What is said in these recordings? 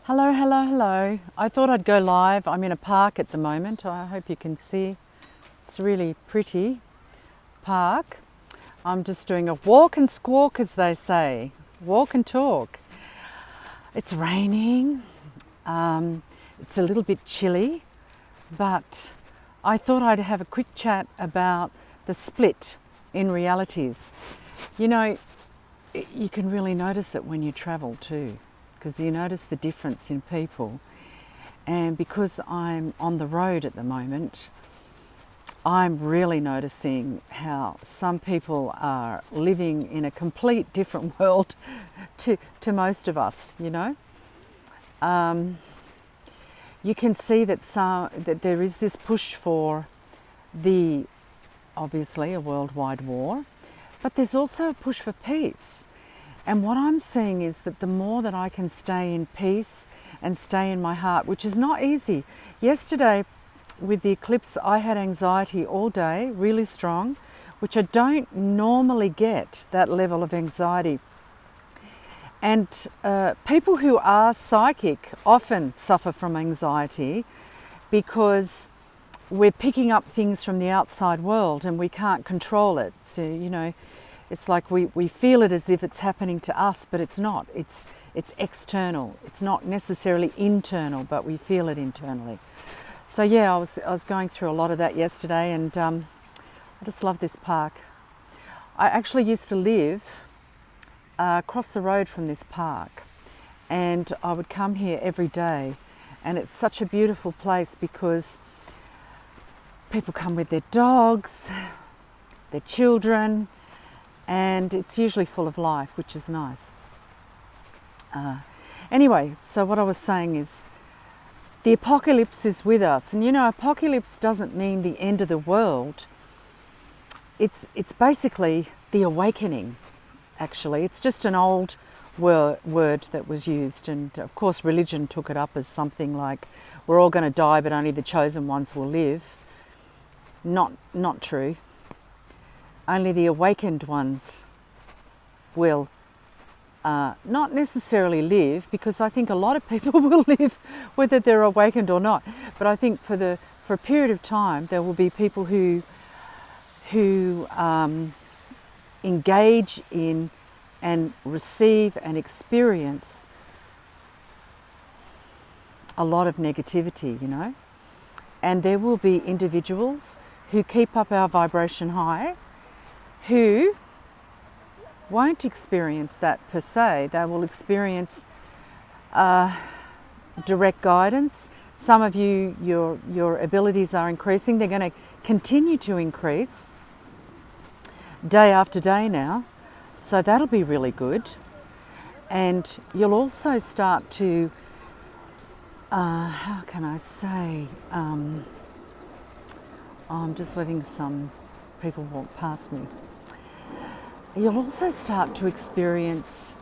Hello, hello, hello. I thought I'd go live. I'm in a park at the moment. I hope you can see. It's a really pretty park. I'm just doing a walk and squawk, as they say. Walk and talk. It's raining. It's a little bit chilly, but I thought I'd have a quick chat about the split in realities. You know, you can really notice it when you travel too, because you notice the difference in people. And because I'm on the road at the moment, I'm really noticing how some people are living in a complete different world to most of us, you know. You can see that there is this push for obviously a worldwide war, but there's also a push for peace. And what I'm seeing is that the more that I can stay in peace and stay in my heart, which is not easy. Yesterday, with the eclipse, I had anxiety all day, really strong, which I don't normally get, that level of anxiety. And people who are psychic often suffer from anxiety because we're picking up things from the outside world and we can't control it. So, you know, it's like we feel it as if it's happening to us, but it's not. It's external. It's not necessarily internal, but we feel it internally. So yeah, I was going through a lot of that yesterday, and I just love this park. I actually used to live across the road from this park, and I would come here every day, and it's such a beautiful place because people come with their dogs, their children, and it's usually full of life, which is nice. Anyway, so what I was saying is the apocalypse is with us. And you know, apocalypse doesn't mean the end of the world. It's basically the awakening, actually. It's just an old word that was used. And of course, religion took it up as something like, we're all going to die, but only the chosen ones will live. Not true. Only the awakened ones will not necessarily live, because I think a lot of people will live whether they're awakened or not. But I think for a period of time there will be people who engage in and receive and experience a lot of negativity, you know. And there will be individuals who keep up our vibration high who won't experience that per se. They will experience direct guidance. Some of you, your abilities are increasing. They're going to continue to increase day after day now. So that'll be really good. And you'll also start to, how can I say, I'm just letting some people walk past me. You'll also start to experience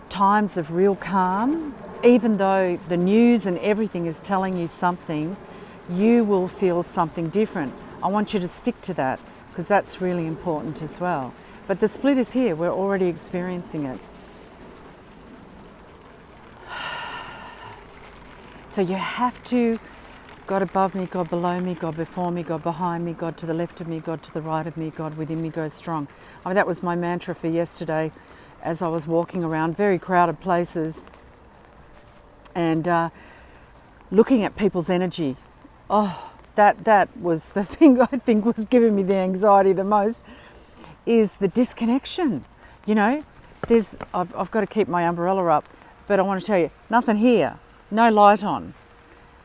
times of real calm. Even though the news and everything is telling you something, you will feel something different. I want you to stick to that, because that's really important as well. But the split is here. We're already experiencing it. So you have to, God above me, God below me, God before me, God behind me, God to the left of me, God to the right of me, God within me, go strong. I mean, that was my mantra for yesterday as I was walking around very crowded places and looking at people's energy. Oh, that was the thing I think was giving me the anxiety the most, is the disconnection. You know, I've got to keep my umbrella up, but I want to tell you, nothing here, no light on.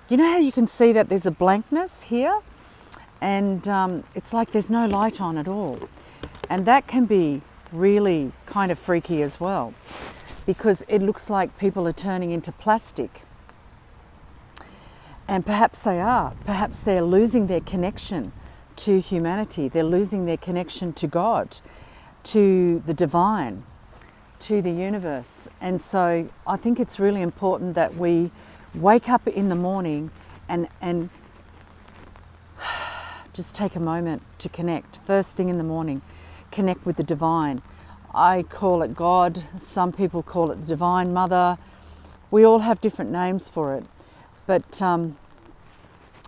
You know how you can see that there's a blankness here, and it's like there's no light on at all. And that can be really kind of freaky as well, because it looks like people are turning into plastic. And perhaps they are. Perhaps they're losing their connection to humanity. They're losing their connection to God, to the divine, to the universe. And so I think it's really important that we wake up in the morning and just take a moment to connect. First thing in the morning, connect with the divine. I call it God. Some people call it the Divine Mother. We all have different names for it. But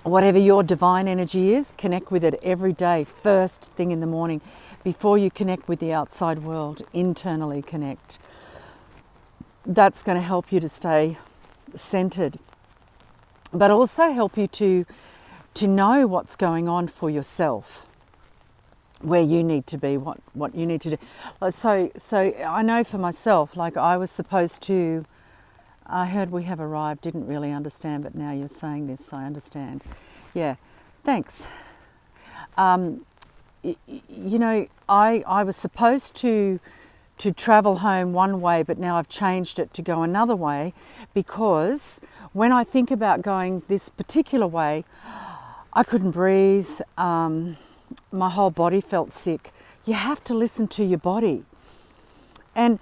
whatever your divine energy is, connect with it every day, first thing in the morning, before you connect with the outside world. Internally connect. That's going to help you to stay centered, but also help you to know what's going on for yourself, where you need to be, what you need to do. So I know for myself, like I was supposed to, I heard we have arrived, didn't really understand, but now you're saying this, I understand. Yeah, thanks. You know, I was supposed to travel home one way, but now I've changed it to go another way, because when I think about going this particular way, I couldn't breathe. My whole body felt sick. You have to listen to your body. And,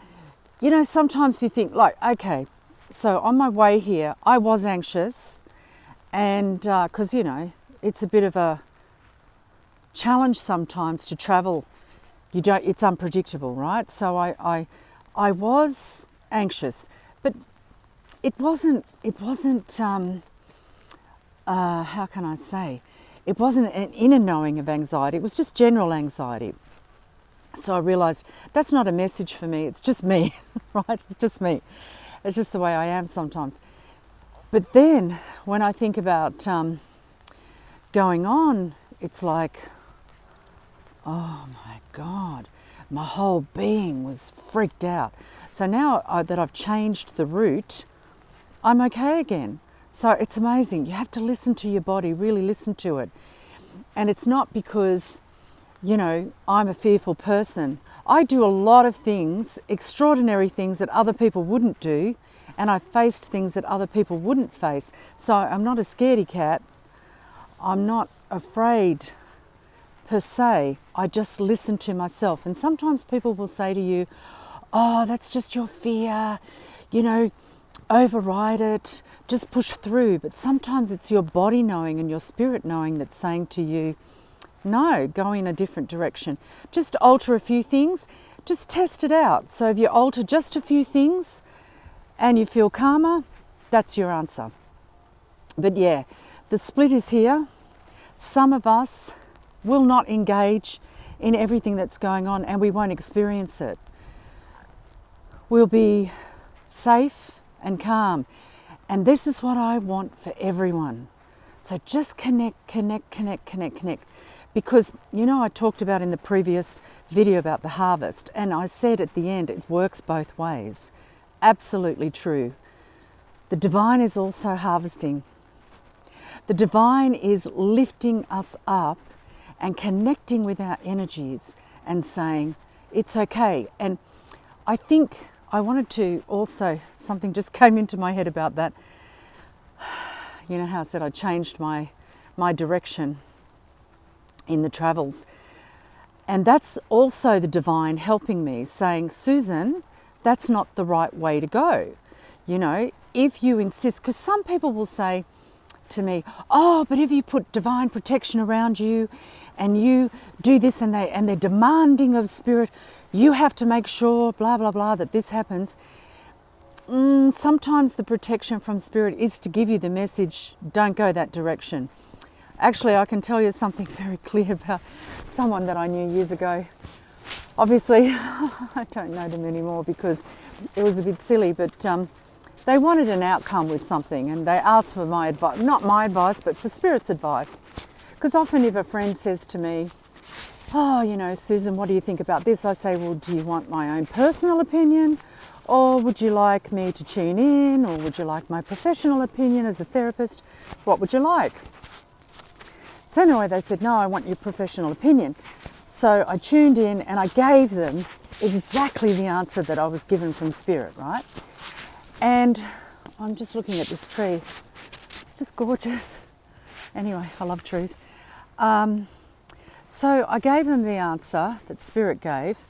you know, sometimes you think like, okay, so on my way here, I was anxious, and because, you know, it's a bit of a challenge sometimes to travel. It's unpredictable, right? So I was anxious, but it wasn't how can I say? It wasn't an inner knowing of anxiety. It was just general anxiety. So I realized that's not a message for me. It's just me, right? It's just me. It's just the way I am sometimes. But then when I think about going on, it's like, oh my God, my whole being was freaked out. So now that I've changed the route, I'm okay again. So it's amazing. You have to listen to your body, really listen to it. And it's not because, you know, I'm a fearful person. I do a lot of things, extraordinary things that other people wouldn't do, and I've faced things that other people wouldn't face. So I'm not a scaredy cat. I'm not afraid per se. I just listen to myself. And sometimes people will say to you, oh, that's just your fear, you know, override it, just push through. But sometimes it's your body knowing and your spirit knowing that's saying to you, no, go in a different direction. Just alter a few things, just test it out. So if you alter just a few things and you feel calmer, that's your answer. But yeah, the split is here. Some of us will not engage in everything that's going on, and we won't experience it. We'll be safe and calm. And this is what I want for everyone. So just connect. Because, you know, I talked about in the previous video about the harvest, and I said at the end, it works both ways. Absolutely true. The divine is also harvesting. The divine is lifting us up and connecting with our energies and saying, it's okay. And I think I wanted to also, something just came into my head about that. You know how I said I changed my direction in the travels. And that's also the divine helping me, saying, Susan, that's not the right way to go. You know, if you insist, because some people will say to me, oh, but if you put divine protection around you and you do this, and they're demanding of spirit, you have to make sure, blah, blah, blah, that this happens. Sometimes the protection from spirit is to give you the message, don't go that direction. Actually, I can tell you something very clear about someone that I knew years ago. Obviously, I don't know them anymore because it was a bit silly, but they wanted an outcome with something, and they asked for my advice, not my advice, but for spirit's advice. Because often if a friend says to me, oh, you know, Susan, what do you think about this? I say, well, do you want my own personal opinion? Or would you like me to tune in? Or would you like my professional opinion as a therapist? What would you like? So anyway, they said, no, I want your professional opinion. So I tuned in and I gave them exactly the answer that I was given from spirit, right? And I'm just looking at this tree. It's just gorgeous. Anyway, I love trees. So I gave them the answer that spirit gave,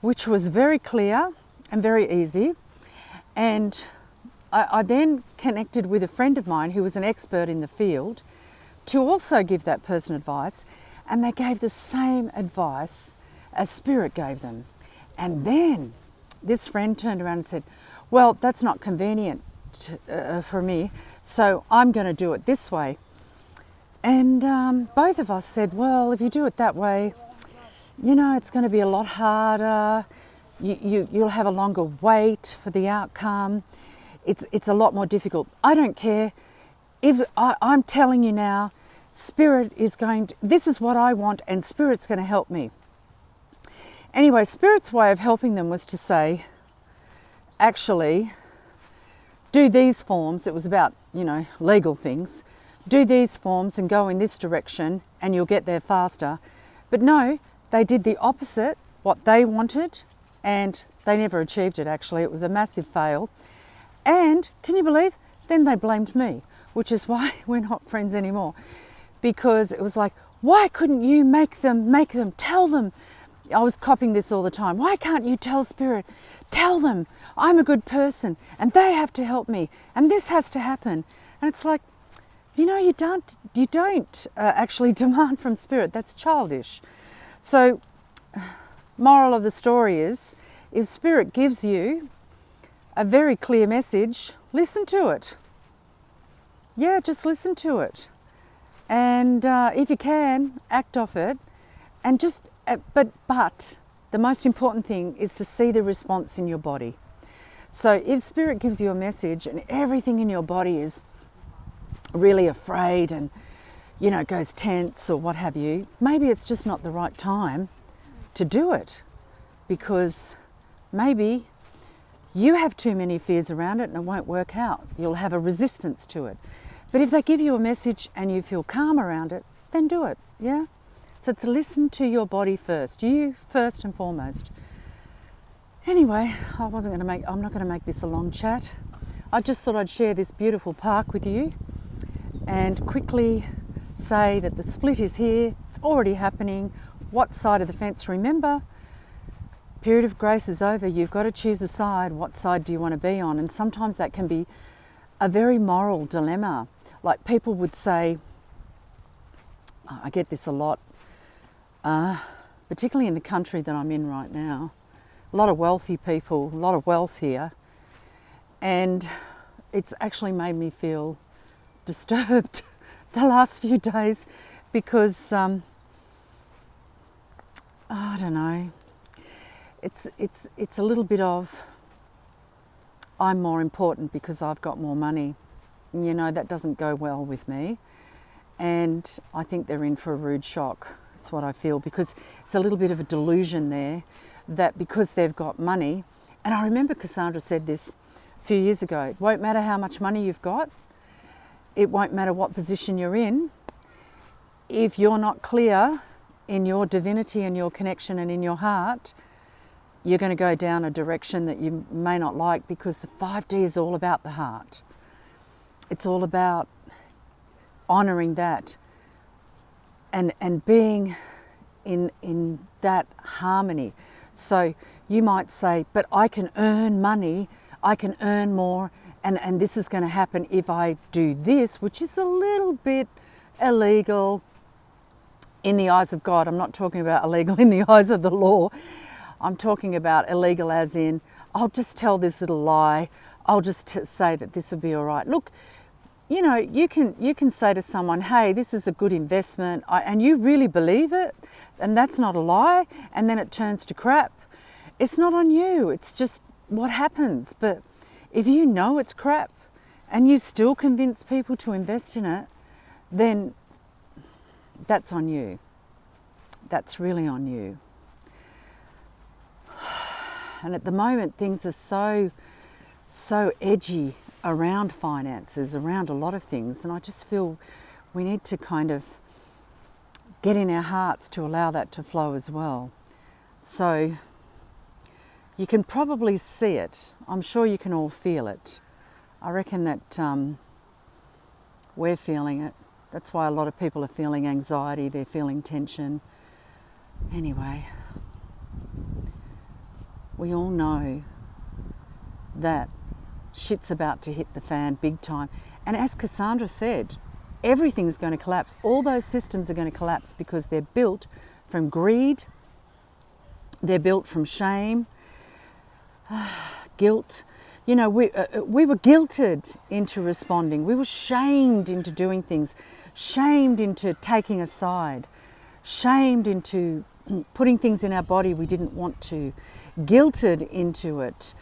which was very clear and very easy. And I then connected with a friend of mine who was an expert in the field to also give that person advice, and they gave the same advice as spirit gave them. And then this friend turned around and said, well, that's not convenient. for me, so I'm going to do it this way. And both of us said, well, if you do it that way, you know, it's going to be a lot harder. You'll have a longer wait for the outcome. It's a lot more difficult. I don't care. If I'm telling you now, Spirit is going to, this is what I want, and Spirit's going to help me. Anyway, Spirit's way of helping them was to say, actually, do these forms. It was about, you know, legal things. Do these forms and go in this direction and you'll get there faster. But no, they did the opposite, what they wanted, and they never achieved it actually. It was a massive fail. And can you believe? Then they blamed me, which is why we're not friends anymore. Because it was like, why couldn't you make them, tell them? I was copying this all the time. Why can't you tell Spirit? Tell them I'm a good person and they have to help me and this has to happen. And it's like, you know, you don't actually demand from Spirit. That's childish. So, moral of the story is, if Spirit gives you a very clear message, listen to it. Yeah, just listen to it. And if you can, act off it. And just, but the most important thing is to see the response in your body. So if Spirit gives you a message and everything in your body is really afraid and, you know, goes tense or what have you, maybe it's just not the right time to do it, because maybe you have too many fears around it and it won't work out. You'll have a resistance to it. But if they give you a message and you feel calm around it, then do it, yeah? So it's listen to your body first, you first and foremost. Anyway, I'm not going to make this a long chat. I just thought I'd share this beautiful park with you and quickly say that the split is here, it's already happening. What side of the fence? Remember, period of grace is over. You've got to choose a side. What side do you want to be on? And sometimes that can be a very moral dilemma. Like people would say, I get this a lot, particularly in the country that I'm in right now, a lot of wealthy people, a lot of wealth here, and it's actually made me feel disturbed the last few days because I don't know, it's a little bit of I'm more important because I've got more money. And, you know, that doesn't go well with me, and I think they're in for a rude shock. That's what I feel, because it's a little bit of a delusion there that because they've got money, and I remember Kassandra said this a few years ago, it won't matter how much money you've got, it won't matter what position you're in, if you're not clear in your divinity and your connection and in your heart, you're going to go down a direction that you may not like, because the 5D is all about the heart. It's all about honouring that and being in that harmony. So you might say, but I can earn money, I can earn more, and this is going to happen if I do this, which is a little bit illegal in the eyes of God. I'm not talking about illegal in the eyes of the law. I'm talking about illegal as in, I'll just tell this little lie, I'll just say that this will be all right. Look, you know, you can say to someone, hey, this is a good investment, and you really believe it, and that's not a lie, and then it turns to crap. It's not on you, it's just what happens. But if you know it's crap and you still convince people to invest in it, then that's on you. That's really on you. And at the moment, things are so edgy around finances, around a lot of things, and I just feel we need to kind of get in our hearts to allow that to flow as well. So you can probably see it. I'm sure you can all feel it. I reckon that we're feeling it. That's why a lot of people are feeling anxiety, they're feeling tension. Anyway, we all know that shit's about to hit the fan big time. And as Kassandra said, everything's going to collapse. All those systems are going to collapse because they're built from greed, they're built from shame, guilt. You know, we were guilted into responding. We were shamed into doing things, shamed into taking a side, shamed into putting things in our body we didn't want to, guilted into it.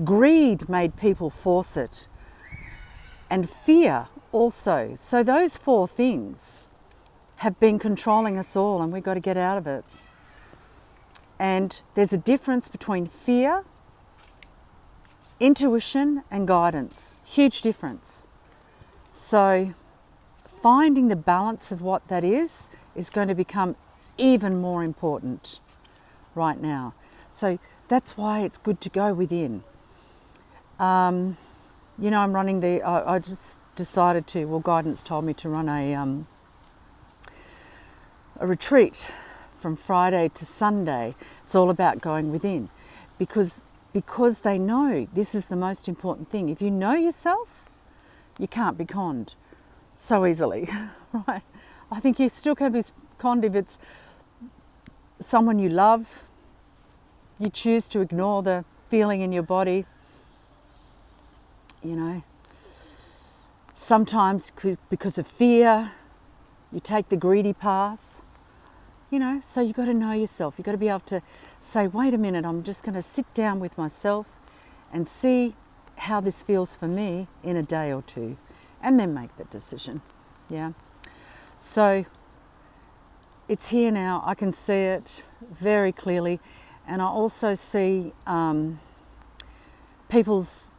Greed made people force it, and fear also. So those 4 things have been controlling us all, and we've got to get out of it. And there's a difference between fear, intuition and guidance. Huge difference. So finding the balance of what that is going to become even more important right now. So that's why it's good to go within. You know, I'm running I just decided to, well, guidance told me to run a retreat from Friday to Sunday. It's all about going within, because they know this is the most important thing. If you know yourself, you can't be conned so easily, right? I think you still can be conned if it's someone you love. You choose to ignore the feeling in your body, you know. Sometimes because of fear, you take the greedy path, you know. So you've got to know yourself. You've got to be able to say, wait a minute, I'm just going to sit down with myself and see how this feels for me in a day or 2, and then make that decision. Yeah. So it's here now. I can see it very clearly, and I also see people's,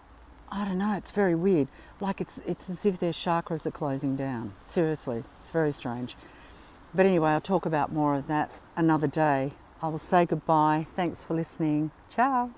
I don't know, it's very weird. Like it's as if their chakras are closing down. Seriously, it's very strange. But anyway, I'll talk about more of that another day. I will say goodbye. Thanks for listening. Ciao.